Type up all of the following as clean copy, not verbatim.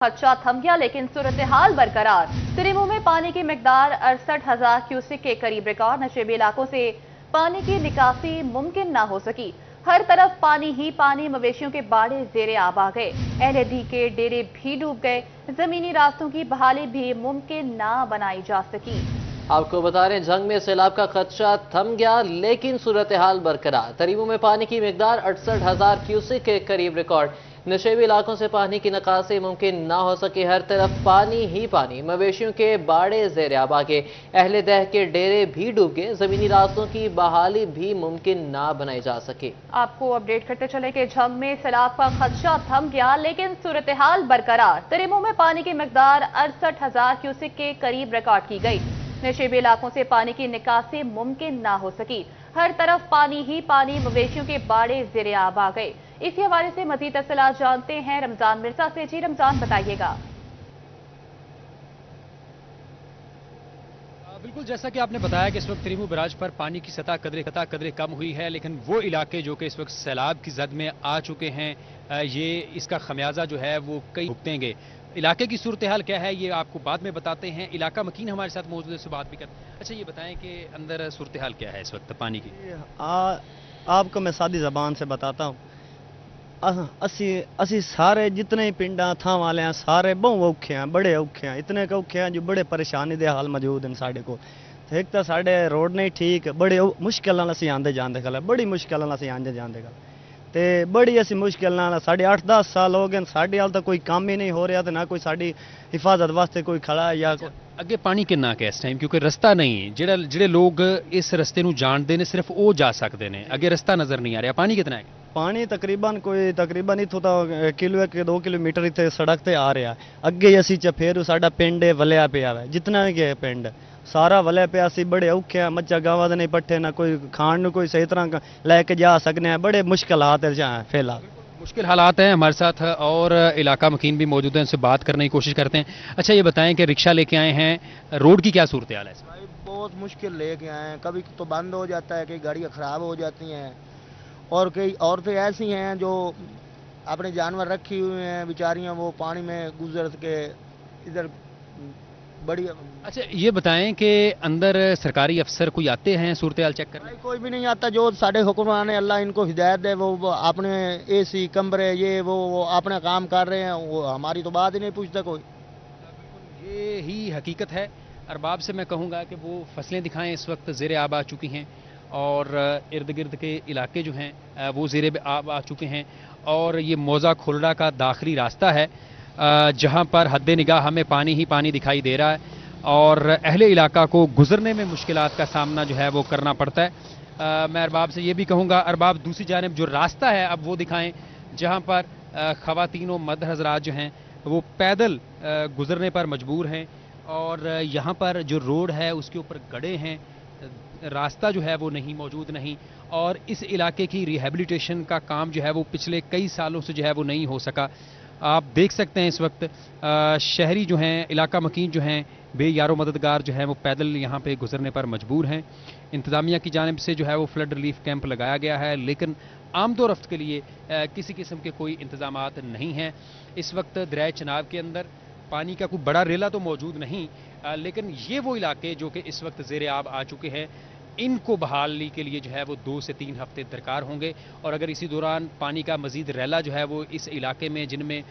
खदशा थम गया, लेकिन सूरत हाल बरकरार। तिरिमू में पानी की मिकदार 68,000 क्यूसिक के करीब रिकॉर्ड। नशेबी इलाकों से पानी की निकासी मुमकिन ना हो सकी। हर तरफ पानी ही पानी, मवेशियों के बाड़े जेरे आब आ गए। अहले के डेरे भी डूब गए। जमीनी रास्तों की बहाली भी मुमकिन ना बनाई जा सकी। आपको बता रहे हैं, जंग में सैलाब का खदशा थम गया, लेकिन सूरत हाल बरकरार। तरीबू में पानी की मिकदार 68,000 क्यूसिक के करीब रिकॉर्ड। नशेबी इलाकों से पानी की निकासी मुमकिन ना हो सके। हर तरफ पानी ही पानी, मवेशियों के बाड़े ज़ेर आब आ गए। अहले दह के डेरे भी डूब गए। जमीनी रास्तों की बहाली भी मुमकिन ना बनाई जा सके। आपको अपडेट करते चले कि जंग में सैलाब का खदशा थम गया, लेकिन सूरत हाल बरकरार। तिरिमू में पानी की मिकदार 68,000 क्यूसिक के करीब रिकॉर्ड की गई। नशेबी इलाकों से पानी की निकासी मुमकिन ना हो सकी। हर तरफ पानी ही पानी, मवेशियों के बाड़े ज़ेरे आब आ गए। इसी हवाले से मजीद तफसीलात जानते हैं रमजान मिर्जा से। जी रमजान, बताइएगा। बिल्कुल, जैसा कि आपने बताया कि इस वक्त तिरिमू बराज पर पानी की सतह कदरे कम हुई है, लेकिन वो इलाके जो कि इस वक्त सैलाब की जद में आ चुके हैं, ये इसका खमियाजा जो है वो कई भुगतेंगे। इलाके की सूरत हाल क्या है ये आपको बाद में बताते हैं। इलाका मकीन हमारे साथ मौजूद है, उससे बात भी करते हैं। अच्छा, ये बताएं कि अंदर सूरत हाल क्या है इस वक्त पानी की? आपको मैं सादी जबान से बताता हूँ। असी सारे जितने ही पिंडा था वाले हैं, सारे बहुत औखे हैं, बड़े औखे हैं। इतने औखे हैं जो बड़े परेशानी दे हाल मौजूद हैं साढ़े को। एक तो साढ़े रोड नहीं ठीक, बड़े मुश्किल असी आंदे जांदे गल, बड़ी मुश्किल असी आंदे जांदे गल, ते बड़ी असी मुश्किल साढ़े 8-10 साल हो गए साढ़े हाल तक कोई काम ही नहीं हो रहा, तो ना कोई साड़ी हिफाजत वास्ते कोई खड़ा या अगे पानी किन्ना के इस टाइम, क्योंकि रस्ता नहीं, ਜਿਹੜੇ लोग इस रस्ते ਨੂੰ ਜਾਣਦੇ ਨੇ सिर्फ ਉਹ ਜਾ ਸਕਦੇ ਨੇ, ਅੱਗੇ ਰਸਤਾ ਨਜ਼ਰ ਨਹੀਂ ਆ ਰਿਹਾ। पानी कितना है? पानी तकरीबन इथों तो किलो 2 किलोमीटर इतने सड़क ते आ रहा। अगे असी चफेरू साडा पिंड वलिया पिया है, जितना भी गए पिंड सारा वलिया पिया। सी बड़े औखे हैं, मच्छा गावां दे नहीं पट्ठे, ना कोई खाण नूं कोई सही तरह लैके जा सकने हैं। बड़े मुश्किल हालात है फिलहाल। मुश्किल हालात हैं। हमारे साथ और इलाका मकीन भी मौजूद हैं, उनसे बात करने की कोशिश करते हैं। अच्छा, ये बताएं कि रिक्शा लेके आए हैं, रोड की क्या सूरत हाल है? भाई बहुत मुश्किल लेके आए हैं, कभी तो बंद हो जाता है, कई गाड़ियाँ ख़राब हो जाती हैं, और कई औरतें ऐसी हैं जो अपने जानवर रखी हुए हैं बेचारियाँ, वो पानी में गुजर के इधर बड़ी। अच्छा, ये बताएं कि अंदर सरकारी अफसर कोई आते हैं सूरत हाल चेक करने? कोई भी नहीं आता। जो साढ़े हुक्मरान है, अल्लाह इनको हिदायत दे, वो अपने एसी कमरे ये वो अपना काम कर रहे हैं, वो हमारी तो बात ही नहीं पूछता कोई। ये ही हकीकत है। अरबाब से मैं कहूँगा कि वो फसलें दिखाएं, इस वक्त ज़ेर आब आ चुकी हैं, और इर्द गिर्द के इलाके जो हैं वो ज़ेर आब आ चुके हैं। और ये मौजा खुलड़ा का दाखिली रास्ता है, जहां पर हद निगाह हमें पानी ही पानी दिखाई दे रहा है, और अहले इलाका को गुजरने में मुश्किलात का सामना जो है वो करना पड़ता है। मैं अरबाब से ये भी कहूँगा, अरबाब दूसरी जानिब जो रास्ता है अब वो दिखाएं, जहां पर ख़वातीन व मर्द हज़रात जो हैं वो पैदल गुजरने पर मजबूर हैं, और यहाँ पर जो रोड है उसके ऊपर गड्ढे हैं, रास्ता जो है वो नहीं मौजूद नहीं, और इस इलाके की रिहेबिलिटेशन का काम जो है वो पिछले कई सालों से जो है वो नहीं हो सका। आप देख सकते हैं इस वक्त शहरी जो हैं, इलाका मकीन जो हैं, बेयारो मददगार जो हैं वो पैदल यहाँ पे गुजरने पर मजबूर हैं। इंतज़ामिया की जानिब से जो है वो फ्लड रिलीफ कैंप लगाया गया है, लेकिन आमदो रफ्त के लिए किसी किस्म के कोई इंतज़ामात नहीं हैं। इस वक्त दरिया चनाब के अंदर पानी का कोई बड़ा रेला तो मौजूद नहीं, लेकिन ये वो इलाके जो कि इस वक्त ज़ेर आब आ चुके हैं, इनको बहाली के लिए जो है वो 2 से 3 हफ्ते दरकार होंगे। और अगर इसी दौरान पानी का मज़ीद रैला जो है वो इस इलाके में, जिनमें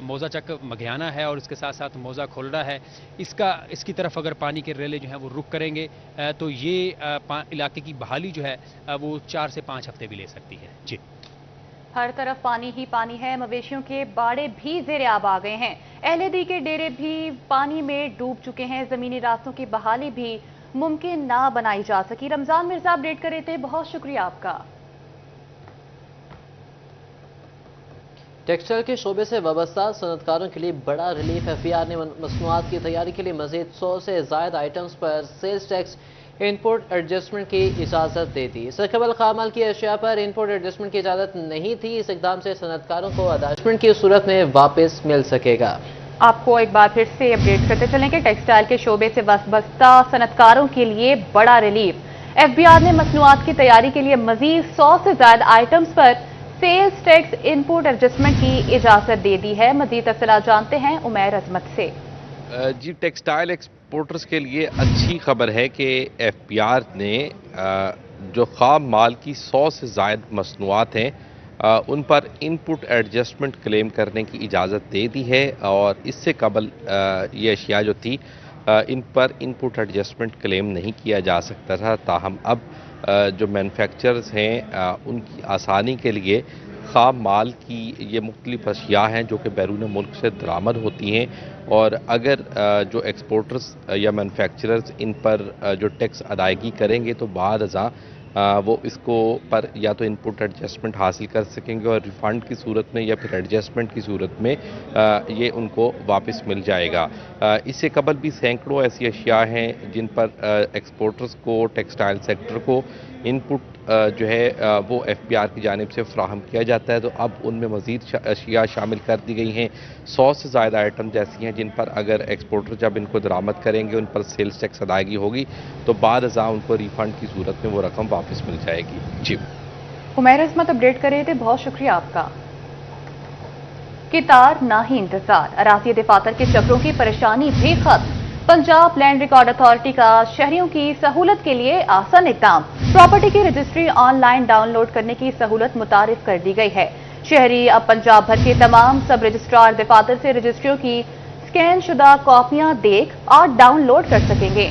मौजा चक मघियाना है और इसके साथ साथ मौजा खोलड़ा है, इसकी तरफ अगर पानी के रेले जो हैं वो रुक करेंगे, तो ये इलाके की बहाली जो है वो 4 से 5 हफ्ते भी ले सकती है। जी, हर तरफ पानी ही पानी है, मवेशियों के बाड़े भी ज़ेरे आब आ गए हैं। अहले के डेरे भी पानी में डूब चुके हैं। ज़मीनी रास्तों की बहाली भी मुमकिन ना बनाई जा सकी। रमजान मिर्जा अपडेट कर रहे थे, बहुत शुक्रिया आपका। टेक्सटाइल के शोबे से वाबस्ता सनतकारों के लिए बड़ा रिलीफ। एफबीआर ने मसनूआत की तैयारी के लिए मजीद 100 से ज़ायद आइटम्स पर सेल्स टैक्स इनपुट एडजस्टमेंट की इजाज़त दे दी। इससे कबल खामल की अशिया पर इनपुट एडजस्टमेंट की इजाज़त नहीं थी। इस इकदाम से सनतकारों को अदायशमेंट की सूरत में वापस मिल सकेगा। आपको एक बार फिर से अपडेट करते चलें कि टेक्सटाइल के शोबे से वाबस्ता सनतकारों के लिए बड़ा रिलीफ। एफबीआर ने मसनूआत की तैयारी के लिए मजीद 100 से ज्यादा आइटम्स पर सेल्स टैक्स इनपुट एडजस्टमेंट की इजाजत दे दी है। मजीद तफसीलात जानते हैं उमैर अजमत से। जी, टेक्सटाइल एक्सपोर्टर्स के लिए अच्छी खबर है कि FPR ने जो खाम माल की 100 से ज़ायद मसनूआत हैं उन पर इनपुट एडजस्टमेंट क्लेम करने की इजाज़त दे दी है, और इससे कबल ये अशिया जो थी इन पर इनपुट एडजस्टमेंट क्लेम नहीं किया जा सकता था। ताहम अब जो मैन्युफैक्चरर्स हैं उनकी आसानी के लिए खाम माल की ये मुख्तलिफ अशिया हैं जो कि बैरून मुल्क से दरामद होती हैं, और अगर जो एक्सपोर्टर्स या मैन्युफैक्चरर्स इन पर जो टैक्स अदायगी करेंगे तो बाद अज़ां वो इसको पर या तो इनपुट एडजस्टमेंट हासिल कर सकेंगे, और रिफ़ंड की सूरत में या फिर एडजस्टमेंट की सूरत में ये उनको वापस मिल जाएगा। इससे कबल भी सैकड़ों ऐसी अशिया हैं जिन पर एक्सपोर्टर्स को, टेक्सटाइल सेक्टर को इनपुट जो है वो FPR की जानिब से फ्राहम किया जाता है, तो अब उनमें मज़ीद अशिया शामिल कर दी गई हैं। 100 से ज़्यादा आइटम जैसी हैं जिन पर अगर एक्सपोर्टर जब इनको दरामद करेंगे उन पर सेल्स टैक्स अदायगी होगी तो बाद अज़ां उनको रिफ़ंड की सूरत में वो रकम वापस मिल जाएगी। जी, उमैर अजमत अपडेट कर रहे थे, बहुत शुक्रिया आपका। कितार ना ही इंतजार, अराज़ी दफातर के चक्रों की परेशानी भी खत्म। पंजाब लैंड रिकॉर्ड अथॉरिटी का शहरियों की सहूलत के लिए आसान इक़दाम। प्रॉपर्टी की रजिस्ट्री ऑनलाइन डाउनलोड करने की सहूलत मुतारिफ कर दी गई है। शहरी अब पंजाब भर के तमाम सब रजिस्ट्रार दफातर से रजिस्ट्रियों की स्कैन शुदा कॉपियां देख और डाउनलोड कर सकेंगे।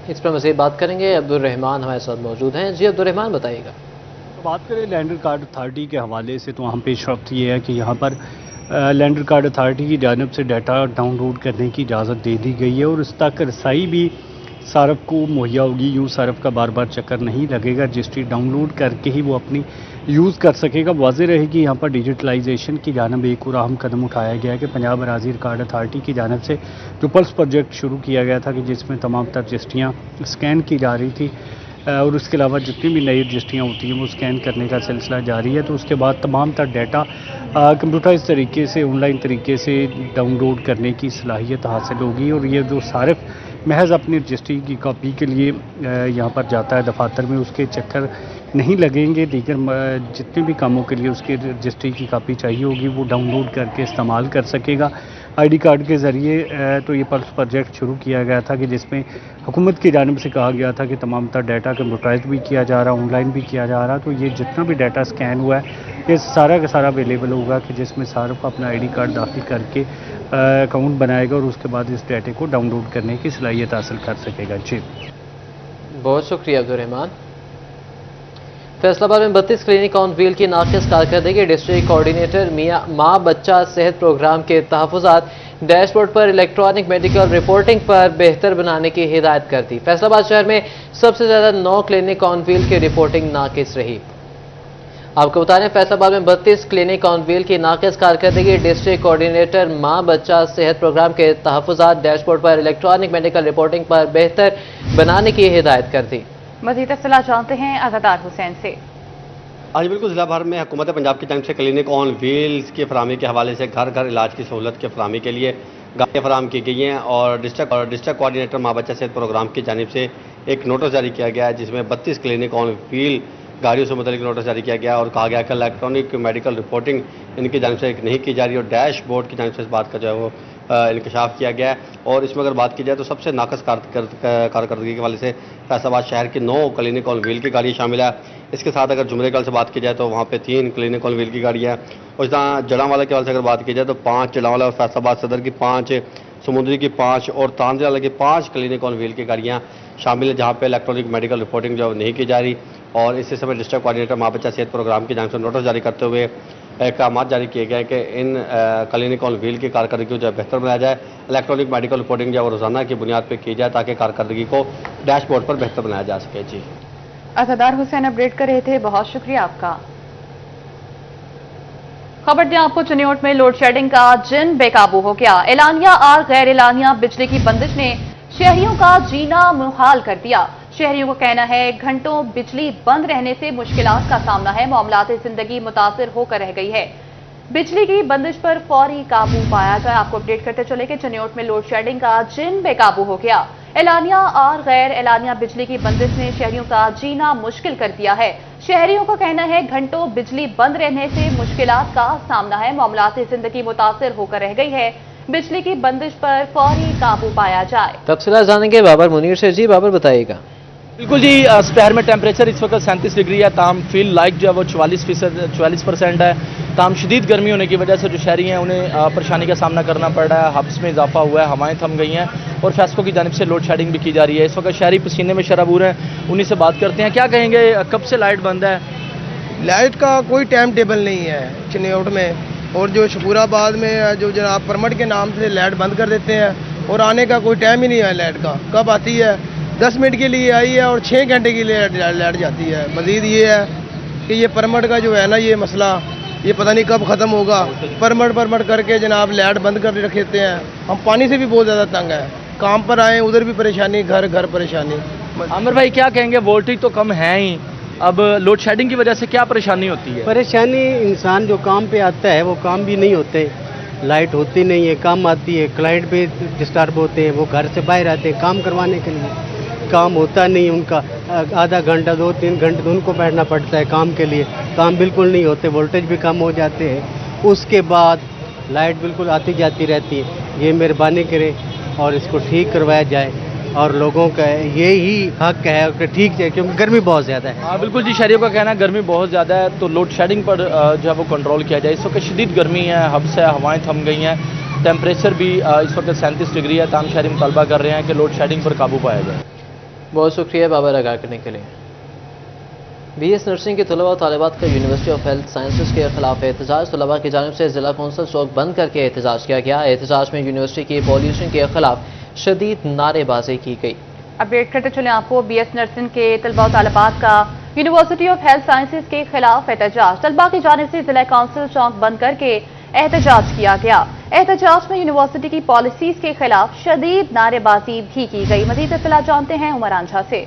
इस पर मज़ीद बात करेंगे, अब्दुल रहमान हमारे साथ मौजूद हैं। जी अब्दुल रहमान, बताइएगा। तो बात करें लैंड रिकॉर्ड अथॉरिटी के हवाले से तो वहाँ पेशरफ्त ये है कि यहाँ पर लैंड रिकॉर्ड अथॉरिटी की जानिब से डाटा डाउनलोड करने की इजाज़त दे दी गई है, और इस तक रसाई भी सारफ को मुहैया होगी। यूँ सारफ का बार बार चक्कर नहीं लगेगा, रजिस्ट्री डाउनलोड करके ही वो अपनी यूज़ कर सकेगा। वाज़ेह रहे कि यहाँ पर डिजिटलाइजेशन की जानिब एक और अहम कदम उठाया गया है कि पंजाब अराज़ी रिकॉर्ड अथॉरिटी की जानिब से जो पल्स प्रोजेक्ट शुरू किया गया था कि जिसमें तमाम तर रजिस्ट्रियाँ स्कैन की जा रही थी, और उसके अलावा जितनी भी नई रजिस्ट्रियाँ होती हैं वो स्कैन करने का सिलसिला जारी है। तो उसके बाद तमाम तर डाटा कंप्यूटराइज तरीके से, ऑनलाइन तरीके से डाउनलोड करने की सलाहियत हासिल होगी, और ये जो सारिफ महज अपनी रजिस्ट्री की कॉपी के लिए यहाँ पर जाता है दफातर में, उसके चक्कर नहीं लगेंगे। दीगर जितने भी कामों के लिए उसके रजिस्ट्री की कॉपी चाहिए होगी वो डाउनलोड करके इस्तेमाल कर सकेगा ID कार्ड के ज़रिए। तो ये पल्स प्रोजेक्ट शुरू किया गया था कि जिसमें हुकूमत की जानिब से कहा गया था कि तमाम तर डाटा कंप्यूटराइज भी किया जा रहा, ऑनलाइन भी किया जा रहा। तो ये जितना भी डाटा स्कैन हुआ है ये सारा का सारा अवेलेबल होगा कि जिसमें सारा अपना ID कार्ड दाखिल करके अकाउंट बनाएगा और उसके बाद इस डाटे को डाउनलोड करने की सलाहियत हासिल कर सकेगा। जी, बहुत शुक्रिया अब्दुल रहमान। फैसलाबाद में 32 क्लिनिक ऑन व्हील की नाकिस कारकर्दगी, डिस्ट्रिक्ट कोऑर्डिनेटर मियां माँ बच्चा सेहत प्रोग्राम के तहफ़्फ़ुज़ात डैशबोर्ड पर इलेक्ट्रॉनिक मेडिकल रिपोर्टिंग पर बेहतर बनाने की हिदायत कर दी। फैसलाबाद शहर में सबसे ज़्यादा 9 क्लिनिक ऑन व्हील की रिपोर्टिंग नाकिस रही। आपको बता दें फैसलाबाद में 32 क्लिनिक ऑन व्हील की नाकिस कारकर्दगी, डिस्ट्रिक्ट कोऑर्डिनेटर माँ बच्चा सेहत प्रोग्राम के तहफ़्फ़ुज़ात डैशबोर्ड पर इलेक्ट्रॉनिक मेडिकल रिपोर्टिंग पर बेहतर बनाने की हिदायत कर दी। मज़ीद तफसीलात जानते हैं अज़ादार हुसैन से। आज बिल्कुल ज़िला भर में हुकूमत पंजाब की जानिब से क्लिनिक ऑन व्हील्स की फराहमी के हवाले से घर घर इलाज की सहूलत के फराहमी के लिए गाड़ियाँ फराहम की गई हैं, और डिस्ट्रिक्ट कोऑर्डिनेटर माँ बच्चा सेहत प्रोग्राम की जानिब से एक नोटिस जारी किया गया है जिसमें 32 क्लिनिक ऑन व्हील गाड़ियों से मुतल्लिक नोटिस जारी किया गया और कहा गया कि इलेक्ट्रॉनिक मेडिकल रिपोर्टिंग इनकी जानिब से नहीं की जा रही, और डैशबोर्ड की जानिब से इस बात का जो है वो इंकशाफ किया गया है। और इसमें अगर बात की जाए तो सबसे नाकस कारकर्दगी के वाले से फैसलाबाद शहर की 9 क्लिनिक ऑन व्हील की गाड़ियाँ शामिल है। इसके साथ अगर जुमरे कल से बात की जाए तो वहाँ पे 3 क्लिनिक ऑन व्हील की गाड़ियाँ हैं, और जहाँ जड़ांवाला के वाले से अगर बात की जाए तो 5 जड़ांवाला और फैसलाबाद सदर की 5, समुद्री की 5 और तांजवाला की 5 क्लिनिक ऑन व्हील की गाड़ियाँ शामिल है जहाँ पे इलेक्ट्रॉनिक मेडिकल रिपोर्टिंग जो नहीं की जा रही। और इसी समय डिस्ट्रिक्ट कोऑर्डिनेटर माँ बच्चा सेहत प्रोग्राम की जानिब से नोटिस जारी करते हुए अहकाम जारी किए गए कि इन क्लिनिक ऑन व्हील की कारकर्दगी को जो बेहतर बनाया जाए, इलेक्ट्रॉनिक मेडिकल रिपोर्टिंग जो रोज़ाना की बुनियाद पर की जाए ताकि कारकर्दगी को डैशबोर्ड पर बेहतर बनाया जा सके। जी, अज़ादार हुसैन अपडेट कर रहे थे, बहुत शुक्रिया आपका। खबर दें आपको, चिन्योट में लोड शेडिंग का जिन बेकाबू हो गया। एलानिया और गैर एलानिया बिजली की बंदिश ने शहरियों का जीना मुहाल कर दिया। शहरियों को कहना है घंटों बिजली बंद रहने से मुश्किलात का सामना है, मामलात जिंदगी मुतासिर होकर रह गई है। बिजली की बंदिश पर फौरी काबू पाया जाए। आपको अपडेट करते चले कि चनियोट में लोड शेडिंग का जिन बेकाबू हो गया। एलानिया और गैर एलानिया बिजली की बंदिश ने शहरियों का जीना मुश्किल कर दिया है। शहरियों का कहना है घंटों बिजली बंद रहने से मुश्किलात का सामना है। मामलाती जिंदगी मुतासिर होकर रह गई है। बिजली की बंदिश पर फौरी काबू पाया जाए। तफसीलात जानेंगे बाबर मुनीर से। जी बाबर बताइएगा। बिल्कुल जी, शहर में टेम्परेचर इस वक्त 37 डिग्री है। ताम फील लाइक जो है वो 44% है। ताम शदीद गर्मी होने की वजह से जो शहरी हैं उन्हें परेशानी का सामना करना पड़ रहा है। हब्स में इजाफा हुआ है, हवाएं थम गई हैं और फैसको की जानिब से लोड शेडिंग भी की जा रही है। इस वक्त शहरी पसीने में शराबूर हैं, उन्हीं से बात करते हैं। क्या कहेंगे, कब से लाइट बंद है? लाइट का कोई टाइम टेबल नहीं है चनियोट में, और जो शकूराबाद में जो जनाब परमिट के नाम से लाइट बंद कर देते हैं और आने का कोई टाइम ही नहीं है। लाइट का कब आती है, 10 मिनट के लिए आई है और 6 घंटे के लिए लाइट जाती है। मज़ीद ये है कि ये परमिट का जो है ना ये मसला, ये पता नहीं कब ख़त्म होगा। परमिट करके जनाब लाइट बंद कर रखते हैं। हम पानी से भी बहुत ज़्यादा तंग है। काम पर आए उधर भी परेशानी, घर घर परेशानी। आमिर भाई क्या कहेंगे, वोल्टेज तो कम है ही, अब लोड शेडिंग की वजह से क्या परेशानी होती है? परेशानी इंसान जो काम पे आता है वो काम भी नहीं होते, लाइट होती नहीं है, काम आती है, क्लाइंट भी डिस्टर्ब होते हैं, वो घर से बाहर आते हैं काम करवाने के लिए, काम होता नहीं उनका। आधा घंटा 2-3 घंटे तो उनको बैठना पड़ता है काम के लिए, काम बिल्कुल नहीं होते, वोल्टेज भी कम हो जाते हैं। उसके बाद लाइट बिल्कुल आती जाती रहती है। ये मेहरबानी करें और इसको ठीक करवाया जाए और लोगों का यही हक है कि ठीक है, क्योंकि गर्मी बहुत ज़्यादा है। हाँ बिल्कुल जी, शहरियों का कहना है गर्मी बहुत ज़्यादा है, तो लोड शेडिंग पर जो है वो कंट्रोल किया जाए। इस वक्त शदीद गर्मी है, हब्स है, हवाएं थम गई हैं, टेम्परेचर भी इस वक्त 37 डिग्री है। तमाम शहरी मुतालबा कर रहे हैं कि लोड शेडिंग पर काबू पाया जाए। बहुत शुक्रिया बाबर आगाह करने के लिए। BS नर्सिंग के तलबा और तालिबात का यूनिवर्सिटी ऑफ हेल्थ साइंसेज के खिलाफ एहतजाज। तलबा की जानिब से जिला कौंसिल चौक बंद करके एहतजाज किया गया। एहतजाज में यूनिवर्सिटी की पॉल्यूशन के खिलाफ शदीद नारेबाजी की गई। अपडेट करते चले आपको, BS नर्सिंग के तलबा और तालिबात का यूनिवर्सिटी ऑफ हेल्थ साइंसेज के खिलाफ एहतजाज। तलबा की जानिब से जिला कौंसिल चौक बंद करके एहतजाज किया गया। एहतजाज में यूनिवर्सिटी की पॉलिसीज के खिलाफ शदीद नारेबाजी भी की गई। मजीद इत्तला जानते हैं उमर आंझा से।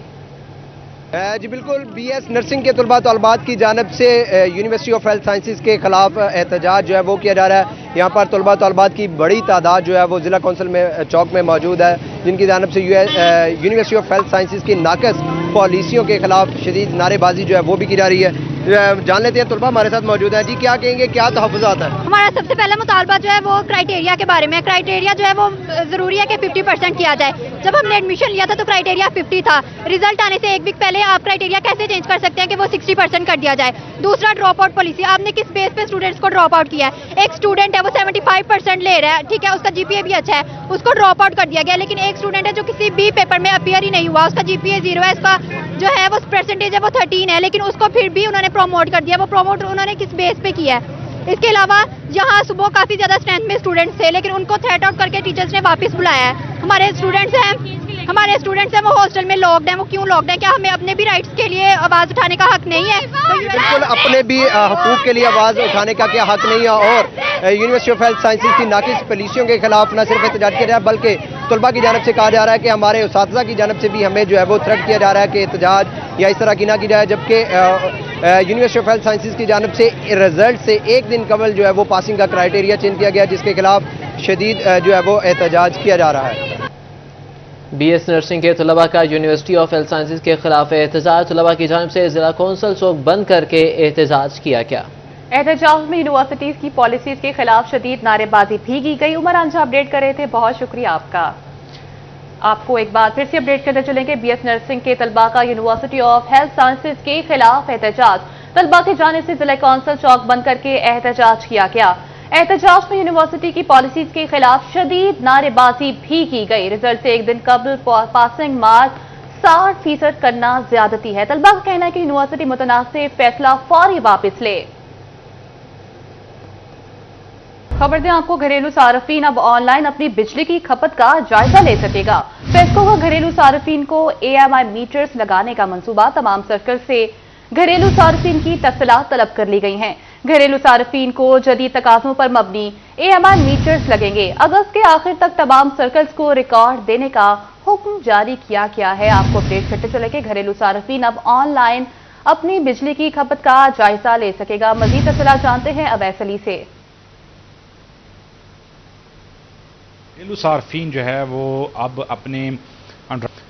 जी बिल्कुल, BS नर्सिंग के तलबा तलबात की जानिब से यूनिवर्सिटी ऑफ हेल्थ साइंसेज के खिलाफ एहतजाज जो है वो किया जा रहा है। यहाँ पर तलबा तलबात की बड़ी तादाद जो है वो जिला कौंसिल में चौक में मौजूद है, जिनकी जानिब से यूनिवर्सिटी ऑफ हेल्थ साइंसेज की नाकस पॉलिसियों के खिलाफ शदीद नारेबाजी जो है वो भी की जा रही है। जान लेते हैं, तलबा हमारे साथ मौजूद है। जी क्या कहेंगे, क्या तहफ़्फ़ुज़ात है? हमारा सबसे पहला मुतालबा जो है वो क्राइटेरिया के बारे में। क्राइटेरिया जो है वो जरूरी है कि 50% किया जाए। जब हमने एडमिशन लिया था तो क्राइटेरिया 50 था। रिजल्ट आने से एक वीक पहले आप क्राइटेरिया कैसे चेंज कर सकते हैं कि वो 60% कर दिया जाए? दूसरा, ड्रॉप आउट पॉलिसी। आपने किस बेस पे स्टूडेंट्स को ड्रॉप आउट किया है? एक स्टूडेंट है वो 75% ले रहा है, ठीक है, उसका GPA भी अच्छा है, उसको ड्रॉप आउट कर दिया गया। लेकिन एक स्टूडेंट है जो किसी भी पेपर में अपीयर ही नहीं हुआ, उसका GPA 0 है, इसका जो है वो परसेंटेज है वो 13 है, लेकिन उसको फिर भी उन्होंने प्रमोट कर दिया। वो प्रमोट उन्होंने किस बेस पे किया है? इसके अलावा यहाँ सुबह काफी ज्यादा स्ट्रेंथ में स्टूडेंट्स थे, लेकिन उनको थ्रेट आउट करके टीचर्स ने वापस बुलाया है। हमारे स्टूडेंट्स हैं वो हॉस्टल में लॉक्ड हैं। वो क्यों लॉक्ड हैं? क्या हमें अपने भी राइट्स के लिए आवाज उठाने का हक नहीं है? बिल्कुल, अपने भी हकूक के लिए आवाज उठाने का क्या हक नहीं है। और यूनिवर्सिटी ऑफ हेल्थ साइंसेज की नाकिस पॉलिसियों के खिलाफ न सिर्फ एहतजाज किया जा रहा है, बल्कि तलबा की जानब से कहा जा रहा है कि हमारे उस्ताज़ा की जानब से भी हमें जो है वो थ्रेट किया जा रहा है कि एहतजाज या इस तरह की ना की जाए। जबकि यूनिवर्सिटी ऑफ हेल्थ साइंसेज की जानब से रिजल्ट से एक दिन कबल जो है वो पासिंग का क्राइटेरिया चेंज किया गया, जिसके खिलाफ शदीद जो है वो एहतजाज किया जा रहा है। BS नर्सिंग के तलबा का यूनिवर्सिटी ऑफ हेल्थ साइंसेज के खिलाफ एहतजाज। तलबा की जानिब से जिला कौंसिल चौक बंद करके एहतजाज किया गया। एहतजाज में यूनिवर्सिटीज की पॉलिसीज के खिलाफ शदीद नारेबाजी भी की गई। उमर आंझा अपडेट कर रहे थे, बहुत शुक्रिया आपका। आपको एक बार फिर से अपडेट करते चलेंगे। BS नर्सिंग के तलबा का यूनिवर्सिटी ऑफ हेल्थ साइंसेज के खिलाफ एहतजाज। तलबा की जानिब से जिला कौंसिल चौक बंद करके एहतजाज किया गया। एहतजाज में यूनिवर्सिटी की पॉलिसीज के खिलाफ शदीद नारेबाजी भी की गई। रिजल्ट से एक दिन कबल पासिंग मार्क 60% करना ज्यादती है। तलबा का कहना है कि यूनिवर्सिटी मुतनासिब फैसला फौरी वापस ले। खबर दें आपको, घरेलू सार्फिन अब ऑनलाइन अपनी बिजली की खपत का जायजा ले सकेगा। फेस्को का घरेलू सार्फिन को AMI मीटर्स लगाने का मंसूबा। तमाम सर्कल से घरेलू सार्फिन की तफसीलात तलब कर ली गई हैं। घरेलू सार्फिन को जदीद तकाज़ों पर मबनी AMI मीटर्स लगेंगे। अगस्त के आखिर तक तमाम सर्कल्स को रिकॉर्ड देने का हुक्म जारी किया गया है। आपको अपडेट करते चले कि घरेलू सार्फिन अब ऑनलाइन अपनी बिजली की खपत का जायजा ले सकेगा। मजीद तफसीलात जानते हैं अवैस अली से। घरेलू सार्फिन जो है वो अब अपने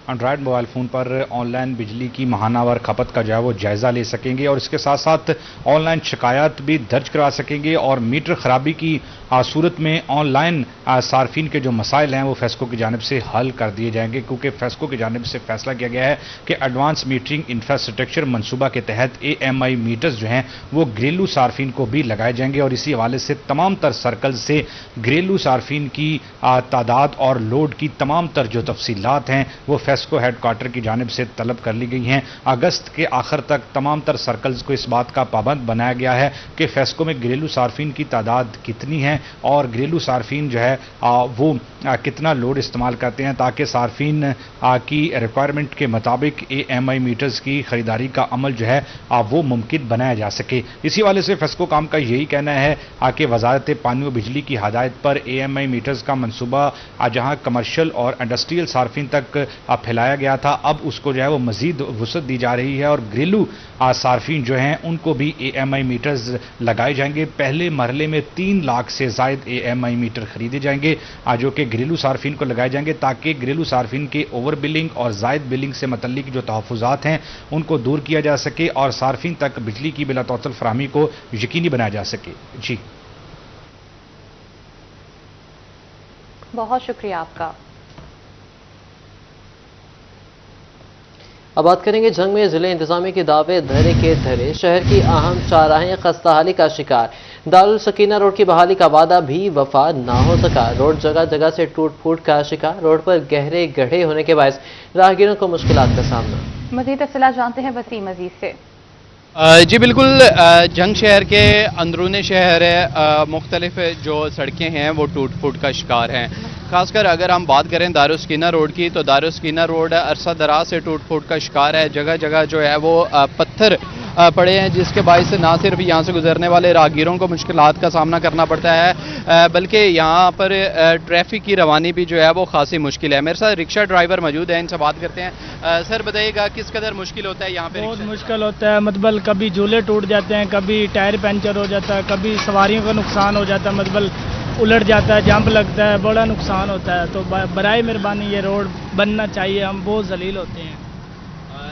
एंड्रॉयड मोबाइल फ़ोन पर ऑनलाइन बिजली की माहानावार खपत का जो है वो जायज़ा ले सकेंगे और इसके साथ साथ ऑनलाइन शिकायत भी दर्ज करा सकेंगे और मीटर ख़राबी की सूरत में ऑनलाइन सार्फिन के जो मसाइल हैं वो फेस्को की जानिब से हल कर दिए जाएंगे, क्योंकि फेस्को की जानिब से फैसला किया गया है कि एडवांस मीटरिंग इंफ्रास्ट्रक्चर मनसूबा के तहत AMI मीटर्स जो हैं वो घरेलू सार्फिन को भी लगाए जाएंगे और इसी हवाले से तमाम तर सर्कल से घरेलू सार्फिन की तादाद और लोड की तमाम तर जो तफसीलात हैं वो फेस्को हेडक्वार्टर की जानिब से तलब कर ली गई हैं। अगस्त के आखिर तक तमाम तर सर्कल्स को इस बात का पाबंद बनाया गया है कि फेस्को में घरेलू सार्फिन की तादाद कितनी है और घरेलू सार्फिन जो है वो कितना लोड इस्तेमाल करते हैं, ताकि सार्फिन की रिक्वायरमेंट के मुताबिक AMI मीटर्स की खरीदारी का अमल जो है वो मुमकिन बनाया जा सके। इसी वाले से फेस्को काम का यही कहना है कि वजारत पानी व बिजली की हदायत पर AMI मीटर्स का मनसूबा जहां कमर्शियल और इंडस्ट्रियल सार्फिन तक फैलाया गया था, अब उसको जो है वो मजीद वसअत दी जा रही है और घरेलू सार्फिन जो हैं उनको भी AMI मीटर्स लगाए जाएंगे। पहले मरहले में 3 लाख से ज़ायद AMI मीटर खरीदे जाएंगे जो कि घरेलू सार्फिन को लगाए जाएंगे, ताकि घरेलू सार्फिन के ओवर बिलिंग और ज़ायद बिलिंग से मुतल्लिक जो तहफ़्फ़ुज़ात हैं उनको दूर किया जा सके और सार्फिन तक बिजली की बिला तौसल फराहमी को यकीनी बनाया जा सके। जी बहुत शुक्रिया आपका। अब बात करेंगे जंग में जिले इंतजामी के दावे धरे के धरे, शहर की अहम चाराहें खस्ताहाली का शिकार, दारुल सकीना रोड की बहाली का वादा भी वफा ना हो सका, रोड जगह जगह से टूट फूट का शिकार, रोड पर गहरे गड्ढे होने के बायस राहगीरों को मुश्किलात का सामना। मजीद तफसीलात जानते हैं वसीम अजीज से। जी बिल्कुल, जंग शहर के अंदरूनी शहर है, मुख्तलिफ जो सड़कें हैं वो टूट फूट का शिकार हैं। खासकर अगर हम बात करें दारुस्कीना रोड की, तो दारुस्कीना रोड अरसा दराज से टूट फूट का शिकार है। जगह जगह जो है वो पत्थर पड़े हैं, जिसके बायस ना सिर्फ यहाँ से गुजरने वाले राहगीरों को मुश्किलात का सामना करना पड़ता है, बल्कि यहाँ पर ट्रैफिक की रवानी भी जो है वो खासी मुश्किल है। मेरे साथ रिक्शा ड्राइवर मौजूद है, इनसे बात करते हैं। सर बताइएगा किस कदर मुश्किल होता है यहाँ पे? बहुत मुश्किल होता है, मतलब कभी झूले टूट जाते हैं, कभी टायर पंचर हो जाता है, कभी सवारियों का नुकसान हो जाता है, मतलब उलट जाता है, जंप लगता है, बड़ा नुकसान होता है। तो बराए मेहरबानी ये रोड बनना चाहिए, हम बहुत जलील होते हैं।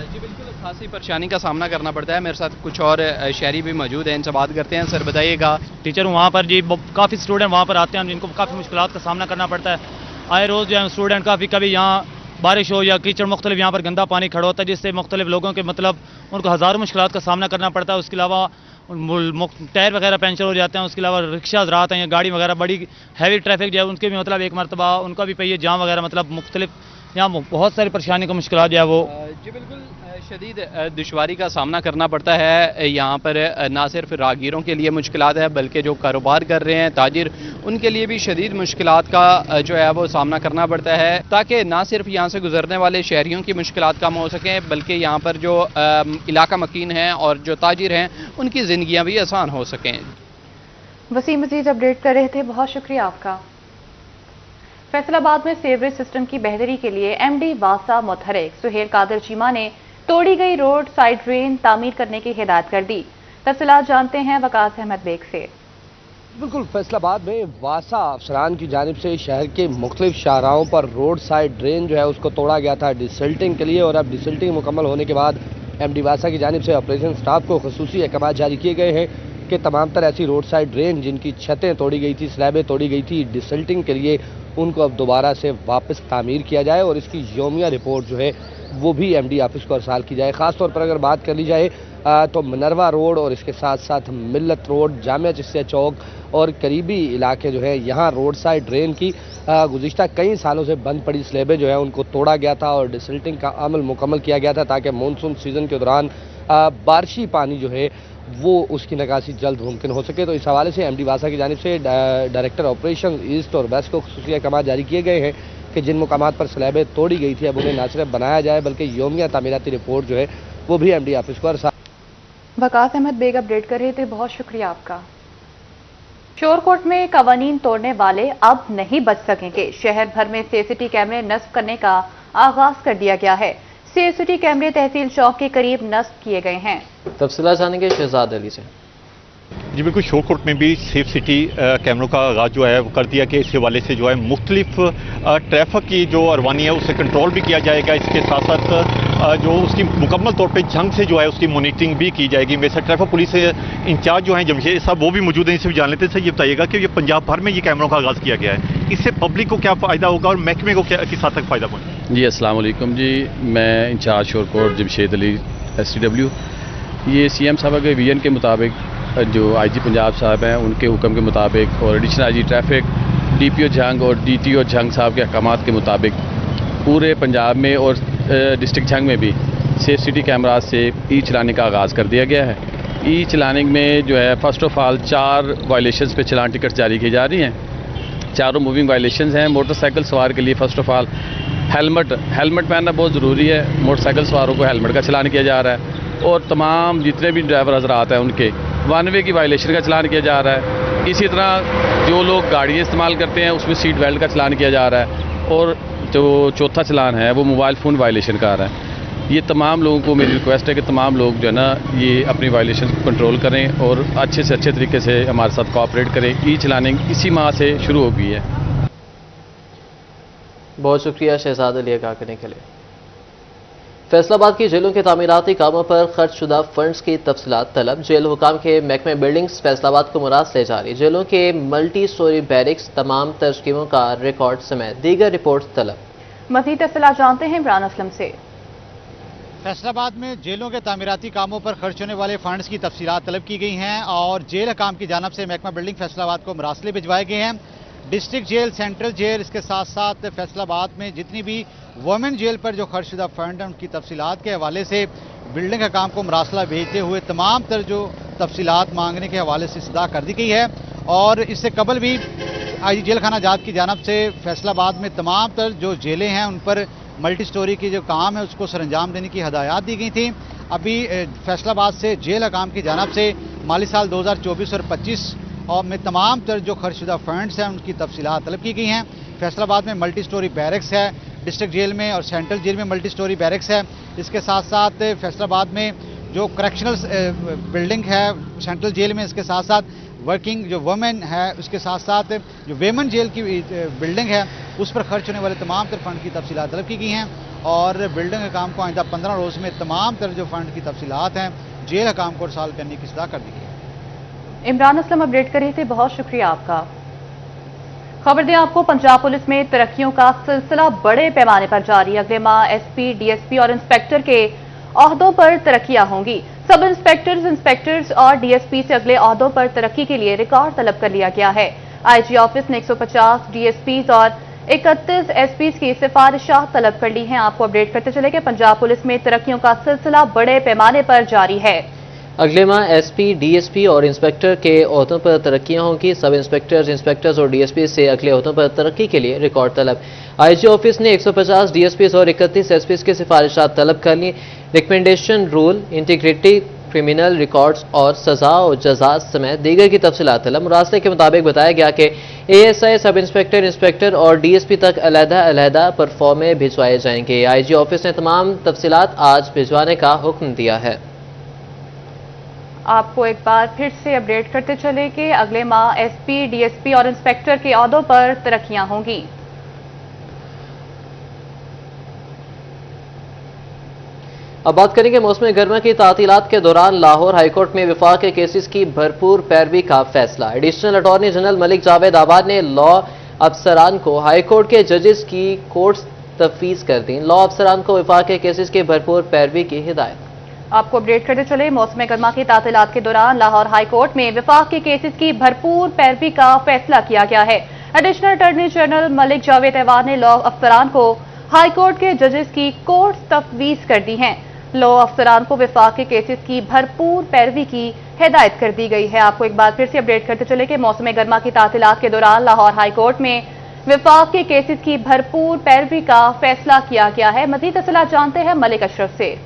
जी बिल्कुल, खासी परेशानी का सामना करना पड़ता है। मेरे साथ कुछ और शहरी भी मौजूद हैं, इनसे बात करते हैं। सर बताइएगा। टीचर वहाँ पर जी काफ़ी स्टूडेंट वहाँ पर आते हैं, जिनको काफ़ी मुश्किलात का सामना करना पड़ता है। आए रोज़ जो है स्टूडेंट काफ़ी, कभी यहाँ बारिश हो या कीचड़, मुख्तलिफ यहाँ पर गंदा पानी खड़ा होता है, जिससे मुख्तलिफ लोगों के मतलब उनको हज़ारों मुश्किलात का सामना करना पड़ता है। उसके अलावा टायर वगैरह पंचर हो जाते हैं, उसके अलावा रिक्शा रात हैं या गाड़ी वगैरह बड़ी हैवी ट्रैफिक जो है उनके भी मतलब एक मरतबा उनका भी पहिए जाम वगैरह, मतलब मुख्तलिफ यहाँ बहुत सारी परेशानी का मुश्किलात जो है वो। जी बिल्कुल, शदीद दुश्वारी का सामना करना पड़ता है यहाँ पर। ना सिर्फ राहगीरों के लिए मुश्किलात है, बल्कि जो कारोबार कर रहे हैं ताजिर, उनके लिए भी शदीद मुश्किलात का जो है वो सामना करना पड़ता है, ताकि ना सिर्फ यहाँ से गुजरने वाले शहरियों की मुश्किलात कम हो सकें, बल्कि यहाँ पर जो इलाका मकीन हैं और जो ताजिर हैं उनकी ज़िंदगियाँ भी आसान हो सकें। वसीम अजीज अपडेट कर रहे थे, बहुत शुक्रिया आपका। फैसलाबाद में सीवरेज सिस्टम की बेहतरी के लिए MD वासा मुतहरिक सुहेल कादिर चीमा ने तोड़ी गई रोड साइड ड्रेन तामीर करने की हिदायत कर दी। तफसीलात जानते हैं वकास अहमद बेग से। बिल्कुल, फैसलाबाद में वासा अफसरान की जानिब से शहर के मुख्तलिफ शाहराहों पर रोड साइड ड्रेन जो है उसको तोड़ा गया था डिसल्टिंग के लिए, और अब डिसल्टिंग मुकम्मल होने के बाद MD वासा की जानिब से ऑपरेशन स्टाफ को खसूसी अहकाम जारी किए गए हैं कि तमाम तरह ऐसी रोड साइड ड्रेन जिनकी छतें तोड़ी गई थी, स्लैबें तोड़ी गई थी डिसल्टिंग के लिए, उनको अब दोबारा से वापस तामीर किया जाए और इसकी यौमिया रिपोर्ट जो है वो भी MD ऑफिस को अरसाल की जाए। ख़ास तौर पर अगर बात कर ली जाए तो मिनरवा रोड और इसके साथ साथ मिल्लत रोड, जामिया चिश्तिया चौक और करीबी इलाके जो है, यहाँ रोड साइड ड्रेन की गुज़िश्ता कई सालों से बंद पड़ी स्लैबें जो है उनको तोड़ा गया था और डिसल्टिंग का अमल मुकम्मल किया गया था, ताकि मानसून सीज़न के दौरान बारिशी पानी जो है वो उसकी निकासी जल्द मुमकिन हो सके। तो इस हवाले से MD वासा की जानिब से डायरेक्टर ऑपरेशन ईस्ट और वेस्ट को खसूसी अहकाम जारी किए गए हैं कि जिन मुकामात पर स्लैबें तोड़ी गई थी अब उन्हें न सिर्फ बनाया जाए बल्कि यौमिया तामीराती रिपोर्ट जो है वो भी MD ऑफिस को अरसाल। वकास अहमद बेग अपडेट कर रहे थे, बहुत शुक्रिया आपका। शोरकोट में कवानीन तोड़ने वाले अब नहीं बच सकेंगे, शहर भर में CCTV कैमरे नस्ब करने का आगाज कर दिया गया है। CCTV कैमरे तहसील चौक के करीब नस्ब किए गए हैं। तफसीलात जानेंगे शहजाद अली से। जी बिल्कुल, शो कोर्ट में भी सेफ सिटी कैमरों का आगाज़ जो है वो कर दिया गया। इस हवाले से जो है मुख्तलिफ ट्रैफिक की जो अरवानी है उसे कंट्रोल भी किया जाएगा। इसके साथ साथ जो उसकी मुकम्मल तौर पे जंग से जो है उसकी मॉनिटरिंग भी की जाएगी। वैसे ट्रैफिक पुलिस इंचार्ज जो हैं जमशेद साहब वो भी मौजूद हैं, इनसे भी जान लेते हैं। सर ये बताइएगा कि ये पंजाब भर में ये कैमरों का आगाज़ किया गया है, इससे पब्लिक को क्या फ़ायदा होगा और महकमे को किस हद तक फ़ायदा पहुँचे? जी अस्सलाम वालेकुम जी, मैं इंचार्ज शोर कोर्ट जमशेद अली STW। ये CM साहब के विजन के मुताबिक जो IG पंजाब साहब हैं उनके हुक्म के मुताबिक और additional IG traffic DPO Jhang और DTO झंग साहब के अहकामात के मुताबिक पूरे पंजाब में और डिस्ट्रिक्ट झंग में भी सेफ सिटी कैमराज से ई चलाने का आगाज़ कर दिया गया है। ई चलाने में जो है फर्स्ट ऑफ ऑल 4 वायलेशंस पे चलान टिकट जारी की जा रही हैं। चारों मूविंग वायलेशंस हैं। मोटरसाइकिल सवार के लिए फर्स्ट ऑफ ऑल हेलमेट पहनना बहुत ज़रूरी है। मोटरसाइकिल सवारों को हेलमेट का चलान किया जा रहा है और तमाम जितने भी ड्राइवर हजरात हैं उनके 1 वे की वायलेशन का चलान किया जा रहा है। इसी तरह जो लोग गाड़ियाँ इस्तेमाल करते हैं उसमें सीट बेल्ट का चलान किया जा रहा है और जो चौथा चलान है वो मोबाइल फ़ोन वायलेशन का आ रहा है। ये तमाम लोगों को मेरी रिक्वेस्ट है कि तमाम लोग जो है ना ये अपनी वायलेशन को कंट्रोल करें और अच्छे से अच्छे तरीके से हमारे साथ कोऑपरेट करें। ई चलाने इसी माह से शुरू हो गई है। बहुत शुक्रिया शहजाद अली आगाह करने के लिए। फैसलाबाद की जेलों के तामीराती कामों पर खर्च शुदा फंड्स की तफसीलात तलब। जेल हुकाम के महकमे बिल्डिंग्स फैसलाबाद को मुराद ले जा रही। जेलों के मल्टी स्टोरी बैरिक्स तमाम तरकीबों का रिकॉर्ड समेत दीगर रिपोर्ट तलब। मज़ीद तफसीलात जानते हैं इमरान असलम से। फैसलाबाद में जेलों के तामीराती कामों पर खर्च होने वाले फंड्स की तफसीलात तलब की गई हैं और जेल हकाम की जानिब से महकमा बिल्डिंग फैसलाबाद को मरासले भिजवाए गए हैं। डिस्ट्रिक्ट जेल, सेंट्रल जेल, इसके साथ साथ फैसलाबाद में जितनी भी वुमेन जेल पर जो खर्च शुदा फंड हैं उनकी तफसीलात के हवाले से बिल्डिंग हकाम को मरासला भेजते हुए तमाम तर जो तफसीलात मांगने के हवाले से सदा कर दी गई है। और इससे कबल भी IG जेल खाना जात की जानिब से फैसलाबाद में तमाम तर जो जेलें हैं उन पर मल्टी स्टोरी की जो काम है उसको सरंजाम देने की हदायत दी गई थी। अभी फैसलाबाद से जेल हकाम की जानिब से माली साल 2024 और 25 और में तमाम तर जो खर्चशुदा फंड्स हैं उनकी तफसीलात तलब की गई हैं। फैसलाबाद में मल्टी स्टोरी बैरक्स है, डिस्ट्रिक्ट जेल में और सेंट्रल जेल में मल्टी स्टोरी बैरक्स है। इसके साथ साथ फैसलाबाद में जो करैक्शनल बिल्डिंग है सेंट्रल जेल में, इसके साथ साथ वर्किंग जो वुमेन है, उसके साथ साथ जो वेमन जेल की बिल्डिंग है उस पर खर्च होने वाले तमाम तर फंड की तफसीलात तलब की गई हैं। और बिल्डिंग हकाम को आइंदा 15 रोज़ में तमाम तर जो फंड की तफसीलात हैं जेल हकाम को इरसाल करने की सलाह कर दी गई है। इमरान असलम अपडेट कर रहे थे, बहुत शुक्रिया आपका। खबर दें आपको, पंजाब पुलिस में तरक्कियों का सिलसिला बड़े पैमाने पर जारी। अगले माह SP, DSP और इंस्पेक्टर के ओहदों पर तरक्कियां होंगी। सब इंस्पेक्टर्स, इंस्पेक्टर्स और DSP से अगले ओहदों पर तरक्की के लिए रिकॉर्ड तलब कर लिया गया है। IG ऑफिस ने 150 DSPs और 31 SPs की सिफारिशात तलब कर ली हैं। आपको अपडेट करते चले कि पंजाब पुलिस में तरक्कियों का सिलसिला बड़े पैमाने पर जारी है। अगले माह SP, DSP और इंस्पेक्टर के ओहदों पर तरक्कियां होंगी। सब इंस्पेक्टर्स और DSP से अगले ओहदों पर तरक्की के लिए रिकॉर्ड तलब। IG ऑफिस ने 150 DSPs और 31 SPs की सिफारिशात तलब कर ली। Recommendation rule, integrity, criminal records और सजा और जजा समेत दीगर की तफसीलात तलब। मुरासले के मुताबिक बताया गया कि ASI, सब इंस्पेक्टर, इंस्पेक्टर और DSP तक अलहदा परफॉर्मे भिजवाए जाएंगे। IG ऑफिस ने तमाम तफसीलात आज भिजवाने का हुक्म दिया है। आपको एक बार फिर से अपडेट करते चले कि अगले माह SP, DSP और इंस्पेक्टर के ओहदों पर तरक्कियां होंगी। अब बात करेंगे मौसम गर्मा की तातीलात के दौरान लाहौर हाईकोर्ट में वफाक के केसेस की भरपूर पैरवी का फैसला। Additional attorney general Malik Javed आबाद ने लॉ अफसरान को हाईकोर्ट के जजेस की कोर्ट्स तफवीज कर दी। लॉ अफसरान को वफाक के केसेस की भरपूर पैरवी की हिदायत। आपको अपडेट करते चले, मौसम गर्मा की तातीलात के दौरान लाहौर हाईकोर्ट में वफाक के केसेस की भरपूर पैरवी का फैसला किया गया है। Additional attorney general Malik Javed आबाद ने लॉ अफसरान को हाईकोर्ट के जजेस की कोर्ट्स तफवीज कर दी हैं। लॉ अफसरान को वफाक के केसेस की भरपूर पैरवी की हिदायत कर दी गई है। आपको एक बार फिर से अपडेट करते चले कि मौसम गर्मा की तातीलात के दौरान लाहौर हाईकोर्ट में वफाक के केसेस की भरपूर पैरवी का फैसला किया गया है। मजीद तफसीलात जानते हैं मलिक अशरफ से।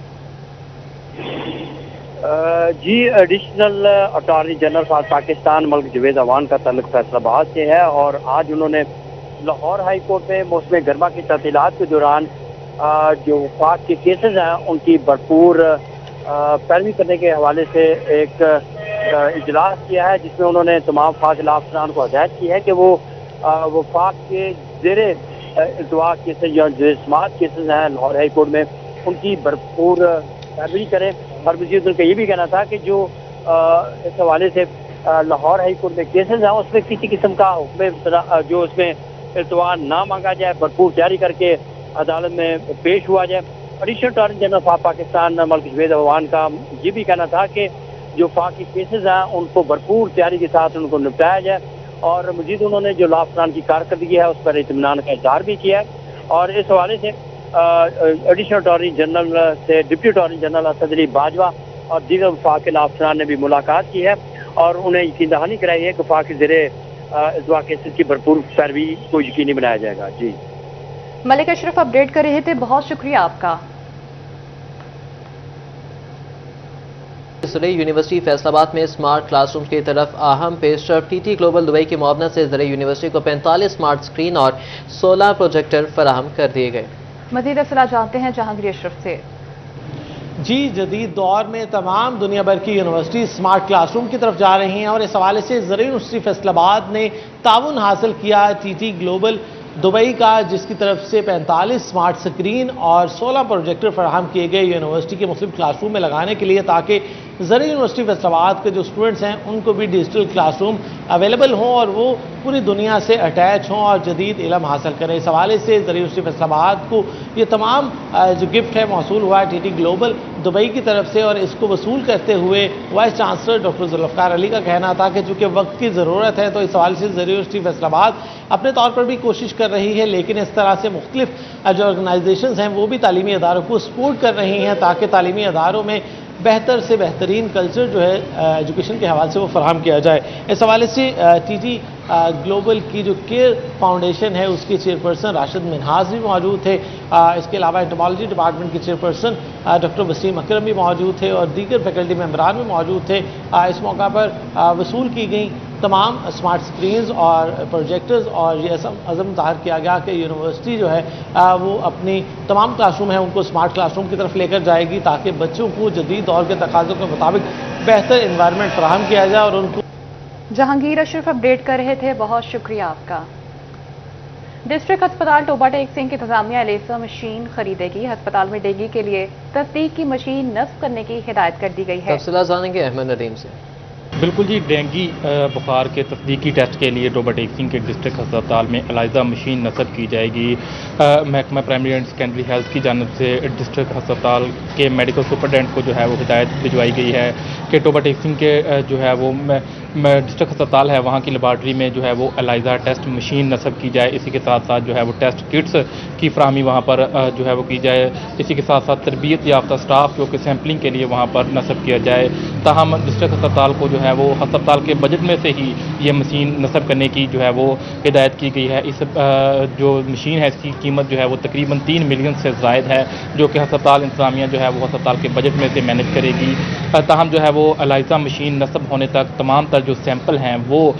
जी, additional attorney general for Pakistan Malik Javed आबाद का ताल्लुक फैसलाबाद से है और आज उन्होंने लाहौर हाई कोर्ट में मौसम गर्मा की तातीलात के दौरान जो वफाक के केसेस हैं उनकी भरपूर पैरवी करने के हवाले से एक اجلاس کیا ہے جس میں انہوں نے تمام فاضلہ افسران کو ہدایت کی ہے کہ وہ وفاق کے زیر التوا کیسز یا جو سماعت کیسز ہیں لاہور ہائی کورٹ میں ان کی بھرپور پیروی کریں. اور مزید ان کا یہ بھی کہنا تھا کہ جو اس حوالے سے لاہور ہائی کورٹ میں کیسز ہیں اس میں کسی قسم کا حکم جو اس میں التوا نہ مانگا جائے, بھرپور تیاری کر کے عدالت میں پیش ہوا جائے. Additional attorney general of Pakistan Malik Javed Awan کا یہ بھی کہنا تھا کہ جو فاق کے کیسز ہیں ان کو بھرپور تیاری کے ساتھ ان کو نپٹایا جائے. اور مزید انہوں نے جو لا افسران کی کارکردگی ہے اس پر اطمینان کا اظہار بھی کیا ہے. اور اس حوالے سے ایڈیشنل اٹارنی جنرل سے ڈپٹی اٹارنی جنرل اسد علی باجوہ اور دیگر وفاق کے لا افسران نے بھی ملاقات کی ہے اور انہیں یقین دہانی کرائی ہے کہ وفاق کے زیر التوا کیسز کی بھرپور پیروی کو یقینی بنایا جائے گا. جی ملک اشرف اپڈیٹ کر رہے تھے, بہت شکریہ آپ کا. زرعی یونیورسٹی فیصل آباد میں اسمارٹ کلاس روم کی طرف اہم پیش رفت. ٹی ٹی گلوبل دبئی کی معاونت سے زرعی یونیورسٹی کو 45 اسمارٹ اسکرین اور 16 پروجیکٹر فراہم کر دیے گئے. مزید اطلاع جانتے ہیں جہانگیر اشرف سے. جی, جدید دور میں تمام دنیا بھر کی یونیورسٹی اسمارٹ کلاس روم کی طرف جا رہی ہیں اور اس حوالے سے زرعی یونیورسٹی فیصل آباد نے تعاون حاصل کیا ٹی ٹی گلوبل دبئی کا, جس کی طرف سے 45 اسمارٹ سکرین اور 16 پروجیکٹر فراہم کیے گئے یونیورسٹی کے مختلف کلاس روم میں لگانے کے لیے, تاکہ زرعی یونیورسٹی فیصل آباد کے جو اسٹوڈنٹس ہیں ان کو بھی ڈیجیٹل کلاس روم اویلیبل ہوں اور وہ پوری دنیا سے اٹیچ ہوں اور جدید علم حاصل کریں. اس حوالے سے زرعی یونیورسٹی فیصل آباد کو یہ تمام جو گفٹ ہے موصول ہوا ہے ٹی ٹی گلوبل دبئی کی طرف سے, اور اس کو وصول کرتے ہوئے وائس چانسلر ڈاکٹر ذوالفقار علی کا کہنا تھا کہ چونکہ وقت کی ضرورت ہے تو اس حوالے سے زرعی یونیورسٹی فیصل آباد اپنے طور پر بھی کوشش کر رہی ہے, لیکن اس طرح سے مختلف جو آرگنائزیشنز ہیں وہ بھی تعلیمی اداروں کو سپورٹ کر رہی ہیں تاکہ تعلیمی اداروں میں بہتر سے بہترین کلچر جو ہے ایجوکیشن کے حوالے سے وہ فراہم کیا جائے. اس حوالے سے ٹی ٹی گلوبل کی جو کیئر فاؤنڈیشن ہے اس کی چیئرپرسن راشد منہاز بھی موجود تھے. اس کے علاوہ انٹمالوجی ڈپارٹمنٹ کی چیئرپرسن ڈاکٹر وسیم اکرم بھی موجود تھے اور دیگر فیکلٹی ممبران بھی موجود تھے. اس موقع پر وصول کی گئی تمام اسمارٹ سکرینز اور پروجیکٹرز اور یہ عزم ظاہر کیا گیا کہ یونیورسٹی جو ہے وہ اپنی تمام کلاس روم ہیں ان کو اسمارٹ کلاس روم کی طرف لے کر جائے گی تاکہ بچوں کو جدید دور کے تقاضوں کے مطابق بہتر انوائرمنٹ فراہم کیا جائے اور ان کو. جہانگیر اشرف اپڈیٹ کر رہے تھے, بہت شکریہ آپ کا. ڈسٹرکٹ ہسپتال ٹوبا ٹیک سنگھ کی انتظامیہ لیزر مشین خریدے گی. ہسپتال میں ڈینگی کے لیے تصدیق کی مشین نصب کرنے کی ہدایت کر دی گئی ہے. تفصیلات جانیں گے احمد ندیم سے. بالکل جی, ڈینگی بخار کے تصدیقی ٹیسٹ کے لیے ٹوبا ٹیک سنگھ کے ڈسٹرکٹ ہسپتال میں الائزہ مشین نصب کی جائے گی. محکمہ پرائمری اینڈ سیکنڈری ہیلتھ کی جانب سے ڈسٹرکٹ ہسپتال کے میڈیکل سپرنٹینڈنٹ کو جو ہے وہ ہدایت بھجوائی گئی ہے کہ ٹوبا ٹیک سنگھ کے جو ہے وہ ڈسٹرکٹ ہسپتال ہے وہاں کی لیبارٹری میں جو ہے وہ الائزہ ٹیسٹ مشین نصب کی جائے. اسی کے ساتھ ساتھ جو ہے وہ ٹیسٹ کٹس کی فراہمی وہاں پر جو ہے وہ کی جائے. اسی کے ساتھ ساتھ تربیت یافتہ اسٹاف جو کہ سیمپلنگ کے لیے وہاں پر نصب کیا جائے. تاہم ڈسٹرکٹ ہسپتال کو جو ہے وہ ہسپتال کے بجٹ میں سے ہی یہ مشین نصب کرنے کی جو ہے وہ ہدایت کی گئی ہے. اس جو مشین ہے اس کی قیمت جو ہے وہ تقریباً 3 ملین سے زائد ہے جو کہ ہسپتال انتظامیہ جو ہے وہ ہسپتال کے بجٹ میں سے مینیج کرے گی. تاہم جو ہے وہ الائزہ مشین نصب ہونے تک تمام تر جو سیمپل ہیں وہ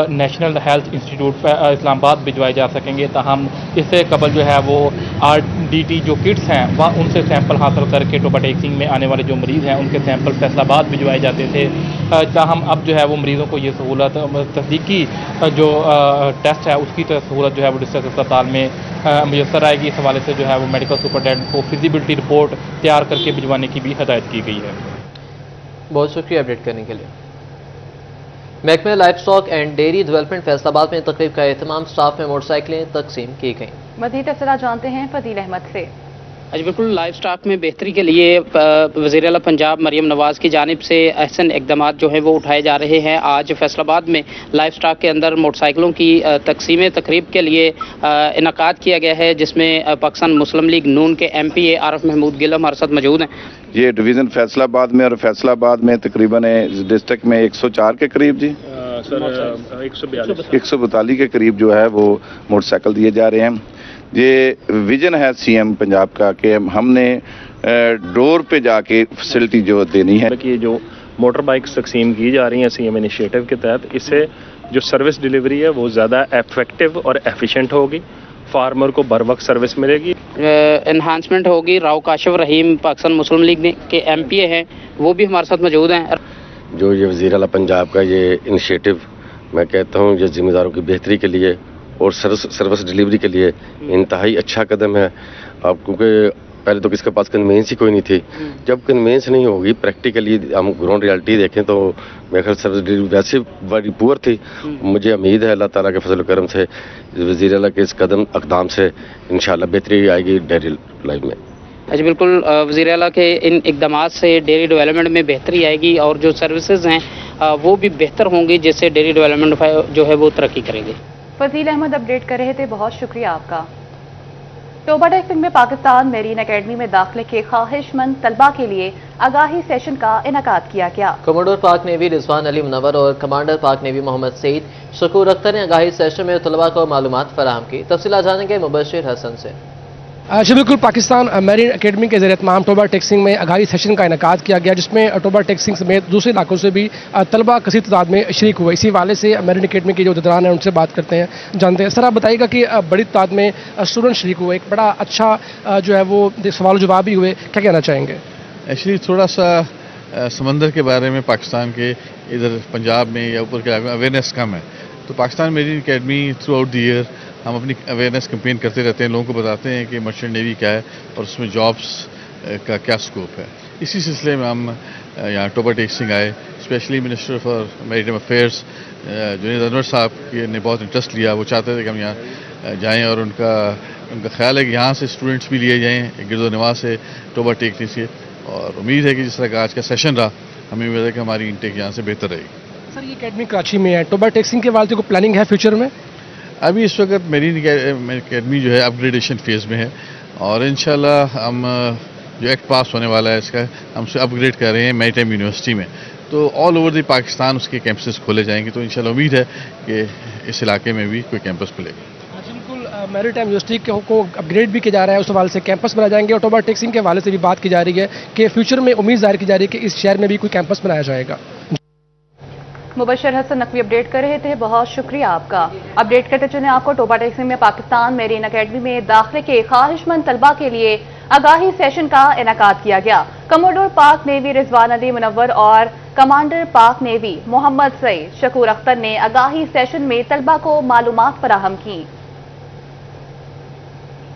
نیشنل ہیلتھ انسٹیٹیوٹ اسلام آباد بھجوائے جا سکیں گے. تاہم اس سے قبل جو ہے وہ RDT جو کٹس ہیں وہ ان سے سیمپل حاصل کر کے ٹوبا ٹیک سنگھ میں آنے والے جو مریض ہیں ان کے سیمپل فیصل آباد بھجوائے جاتے تھے. تاہم اب جو ہے وہ مریضوں کو یہ سہولت تصدیقی جو ٹیسٹ ہے اس کی سہولت جو ہے وہ ڈسٹرکٹ ہسپتال میں میسر آئے گی. اس حوالے سے جو ہے وہ میڈیکل سپرنٹینڈنٹ کو فیزیبلٹی رپورٹ تیار کر کے بھجوانے کی بھی ہدایت کی گئی ہے. بہت شکریہ اپڈیٹ کرنے کے لیے. محکمہ life stock and dairy development Faisal آباد میں تقریب کا اہتمام. اسٹاف میں موٹر سائیکلیں تقسیم کی گئیں. مزید اطلاع جانتے ہیں فضیل احمد سے. جی بالکل, لائف سٹاک میں بہتری کے لیے وزیر اعلیٰ پنجاب مریم نواز کی جانب سے احسن اقدامات جو ہیں وہ اٹھائے جا رہے ہیں. آج فیصل آباد میں لائف سٹاک کے اندر موٹر سائیکلوں کی تقسیم تقریب کے لیے انعقاد کیا گیا ہے جس میں پاکستان مسلم لیگ نون کے MPA عارف محمود گل ہمارے ساتھ موجود ہیں. یہ ڈویژن فیصل آباد میں اور فیصل آباد میں تقریباً ڈسٹرکٹ میں 104 کے قریب جی 142 کے قریب جو ہے وہ موٹر سائیکل دیے جا رہے ہیں. یہ ویژن ہے CM پنجاب کا کہ ہم نے ڈور پہ جا کے فیسلٹی جو دینی ہے. کہ جو موٹر بائکس تقسیم کی جا رہی ہیں CM انیشیٹو کے تحت, اس سے جو سروس ڈیلیوری ہے وہ زیادہ ایفیکٹو اور ایفیشینٹ ہوگی. فارمر کو بر وقت سروس ملے گی, انہانسمنٹ ہوگی. راؤ کاشف رحیم پاکستان مسلم لیگ کے MPA ہیں وہ بھی ہمارے ساتھ موجود ہیں. जो ये वज़ीर आला पंजाब का ये इनिशिएटिव मैं कहता हूँ ये ज़िम्मेदारों की बेहतरी के लिए और सर्विस डिलीवरी के लिए इंतहाई अच्छा कदम है। अब क्योंकि पहले तो किसके पास कन्वेंस ही कोई नहीं थी, जब कन्वेंस नहीं होगी प्रैक्टिकली हम ग्राउंड रियलिटी देखें तो मेरे ख्याल सर्विस डिलीवरी वैसे बड़ी पुअर थी। मुझे उम्मीद है अल्लाह ताला के फजल करम से वज़ीर आला के इस इक़दाम से इंशाअल्लाह बेहतरी आएगी डेयरी लाइफ में। जी बिल्कुल, वज़ीर आला के इन इक़दामात से डेयरी डेवलपमेंट में बेहतरी आएगी और जो सर्विसेज हैं वो भी बेहतर होंगी, जिससे डेयरी डेवलपमेंट जो है वो तरक्की करेगी। फजील अहमद अपडेट कर रहे थे, बहुत शुक्रिया आपका। टोबा टेक्सिंग में पाकिस्तान मेरीन एकेडमी में दाखिले के ख्वाहिशमंद तलबा के लिए आगाही सेशन का इनेकाद किया गया। कमांडर पाक नेवी रिजवान अली मुनव्वर और कमांडर पाक नेवी मोहम्मद सईद शकूर अख्तर ने आगाही सेशन में तलबा को मालूमात फराहम की। तफसीलात जानेंगे मुबशिर हसन से। जी बिल्कुल, पाकिस्तान मेरीन एकेडमी के ज़रिए तमाम टोबा टेक्सिंग में आगाही सेशन का इनेकाद किया गया, जिसमें टोबा टेक्सिंग समेत दूसरे इलाकों से भी तलबा कसीर तादाद में शरीक हुए। इसी वाले से मेरीन एकेडमी के जो दरान हैं उनसे बात करते हैं, जानते हैं। सर आप बताइएगा कि बड़ी तादाद में स्टूडेंट शरीक हुए, एक बड़ा अच्छा जो है वो सवाल जवाब भी हुए, क्या कहना चाहेंगे? एक्चुअली थोड़ा सा समंदर के बारे में पाकिस्तान के इधर पंजाब में या ऊपर के इलाके में अवेयरनेस कम है, तो Pakistan marine academy through out the year हम अपनी अवेयरनेस कैंपेन करते रहते हैं, लोगों को बताते हैं कि मर्चेंट नेवी क्या है और उसमें जॉब्स का क्या स्कोप है। इसी सिलसिले में हम यहाँ टोबा टेक्सिंग आए। Specially minister for maritime affairs Junaid Anwar साहब ने बहुत इंटरेस्ट लिया, वो चाहते थे कि हम यहाँ जाएँ और उनका ख्याल है कि यहाँ से स्टूडेंट्स भी लिए जाएँ गिरदो नवाज से टोबा टेक्सिंग से, और उम्मीद है कि जिस तरह का आज का सेशन रहा हमें उम्मीद है कि हमारी इंटेक यहाँ से बेहतर रहेगी। सर ये एकेडमी कराची में है, टोबा टेक्सिंग के वाले को प्लानिंग है फ्यूचर में? अभी इस वक्त मेरीन एकेडमी जो है अपग्रेडेशन फेज़ में है और इंशाल्लाह हम जो एक्ट पास होने वाला है इसका हम उसे अपग्रेड कर रहे हैं मैरीटाइम यूनिवर्सिटी में, तो ऑल ओवर द पाकिस्तान उसके कैंपसेस खोले जाएंगे, तो इंशाल्लाह उम्मीद है कि इस इलाके में भी कोई कैंपस खुलेगा। बिल्कुल, मैरीटाइम यूनिवर्सिटी को अपग्रेड भी किया जा रहा है, उस हवाले से कैंपस बनाए जाएंगे और टोबा टेक्सिंग के हवाले से भी बात की जा रही है कि फ्यूचर में उम्मीद जाहिर की जा रही है कि इस शहर में भी कोई कैंपस बनाया जाएगा। मुबशिर हसन नकवी अपडेट कर रहे थे, बहुत शुक्रिया आपका। अपडेट करते चले आपको टोबा टेक्सिंग में पाकिस्तान मेरीन एकेडमी में दाखिले के ख्वाहिशमंद तलबा के लिए आगाही सेशन का इनेकाद किया गया। कमांडर पाक नेवी रिजवान अली मुनव्वर और कमांडर पाक नेवी मोहम्मद सईद शकूर अख्तर ने आगाही सेशन में तलबा को मालूमात फराहम की।